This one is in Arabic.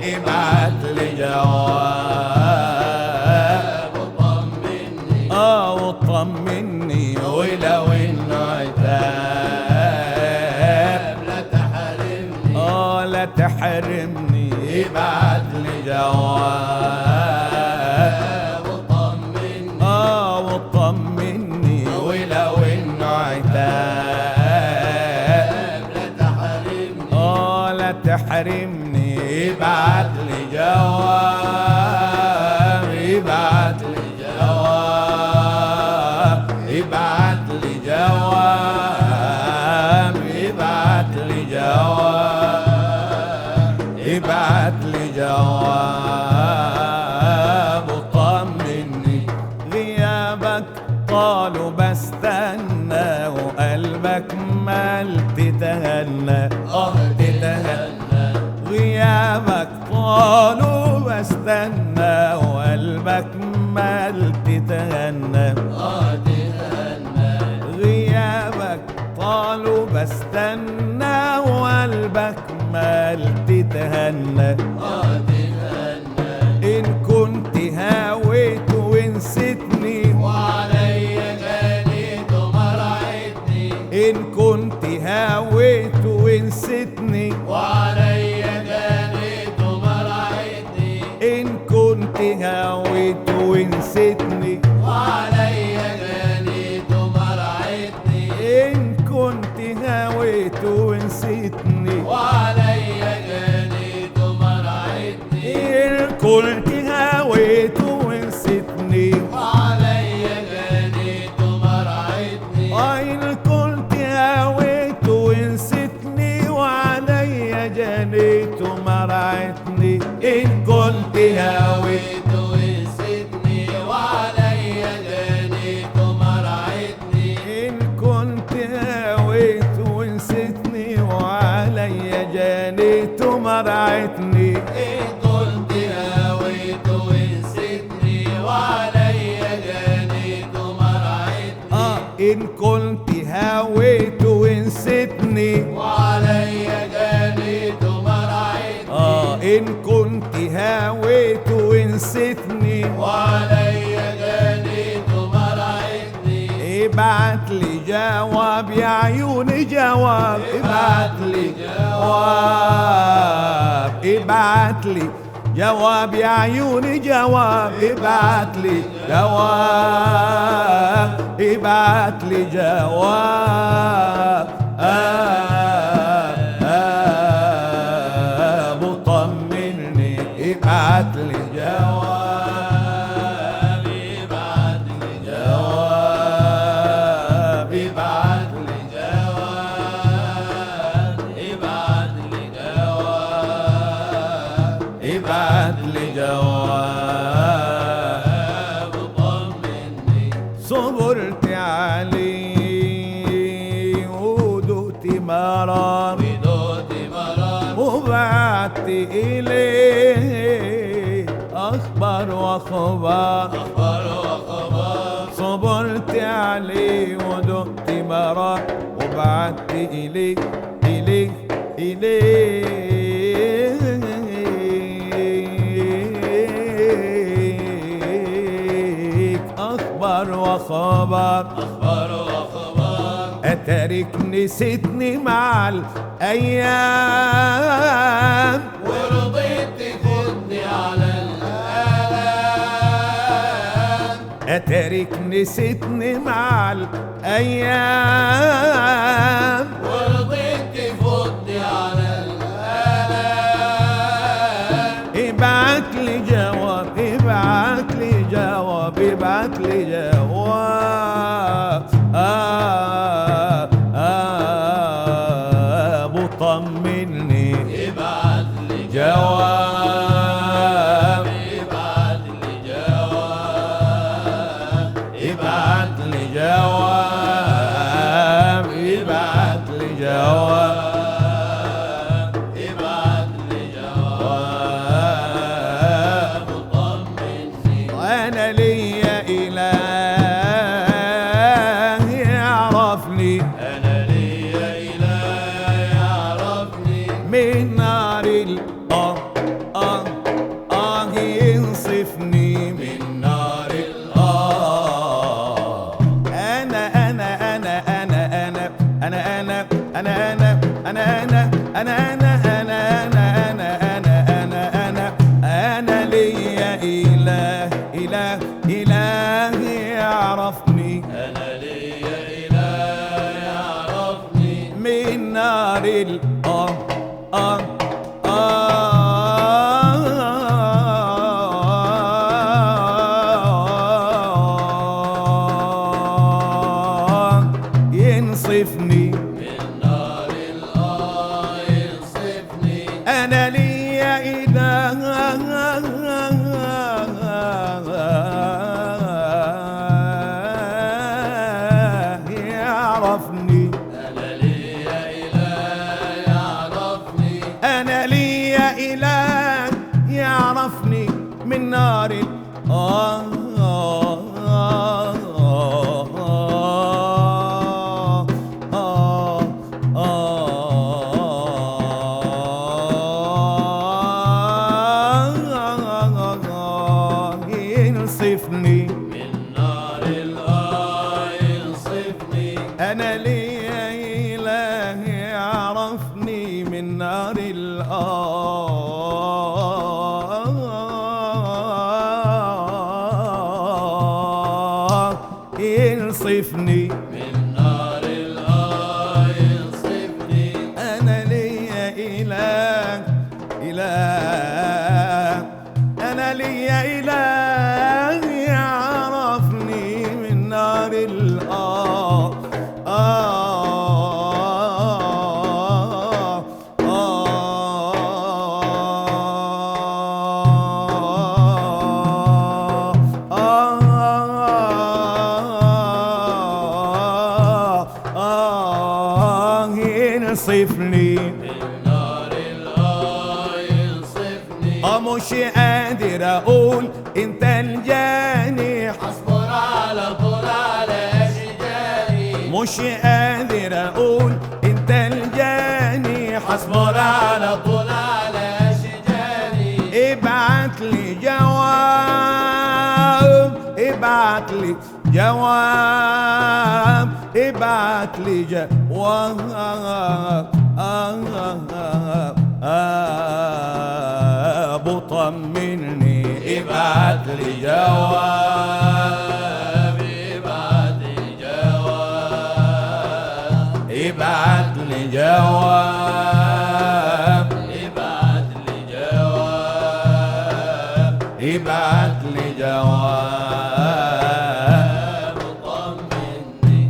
ابعت لي جواب وطمني، وطمني، ولو انه عتاب لا تحرمني، لا تحرمني، ابعت لي جواب وطمني، وطمني، ولو انه عتاب لا تحرمني، لا تحرمني، ابعت لي جواب، ابعت لي جواب، ابعت لي جواب، ابعت لي جواب، ابعت لي جواب وطمني. غيابك طال بستنى وقلبك مال تتهنى، تتهنى. غيابك طال وبستنى وقلبك مال تتهنى، تتهنى. غيابك طال وبستنى وقلبك مال تتهنى، تتهنى. إن كنت هاويت ونسيتني وعليا جنيت ومرعتني، إن كنت هاويت ونسيتني وعليا جنيت ومرعتني، إن كنت هاويت ونسيتني وعليا جنيت ومرعتني، إن كنت هاويت ونسيتني وعليا جنيت ومرعتني، إن كنت هاويت ونسيتني وعليا جنيت ومرعتني، إن كنت هاويت ونسيتني وعليا جنيت ومرعتني، إن كنت هاويت ونسيتني وعليا جنيت ومرعتني، إن كنت هاويت ونسيتني وعليا جنيت ومرعتني، إن كنت هاويت ونسيتني وعليا جنيت ومرعتني، إن كنت هاويت ونسيتني وعليا جنيت ومرعتني، إن كنت هاويت ونسيتني وعليا جنيت ومرعتني، ابعت لي جواب يا عيوني جواب، ابعت لي جواب، ابعت لي جواب يا عيوني جواب، ابعت لي جواب، ابعت لي جواب، وطمني، ابعت لي جواب، ابعت لي جواب، ابعت لي جواب، ابعت لي جواب، ابعت لي جواب وطمني. صبرت عليه ودقت مرار، وبعت إليه أخبار وأخبار، صبرت عليه ودقت مرار، وبعت إليه أخبار وخبر، أتارك نسيتني مع الأيام، ورضيت تفوتني على الآلام، أتارك نسيتني مع الأيام، ورضيت تفوتني على الآلام، ابعت لي جواب، ابعت لي جواب، ابعت لي جواب، وطمني، ابعت لي جواب، ابعت لي جواب، ابعت لي جواب، ابعت لي من نار ينصفني من نار ينصفني. أنا لي إله يعرفني من نار ينصفني من نار ينصفني. أنا لي إله أنا لي إله يعرفني من نار ينصفني من نار ينصفني. مش قادر اقول انت الجاني، اصبر على طول على اشجاني. مش قادر اقول انت الجاني، اصبر على طول على اشجاني. ابعت لي جواب، ابعت لي جواب، ابعت لي جواب طمني، ابعت لي جواب، ابعت لي جواب. ابعت لي جواب، ابعت لي جواب. ابعت لي جواب.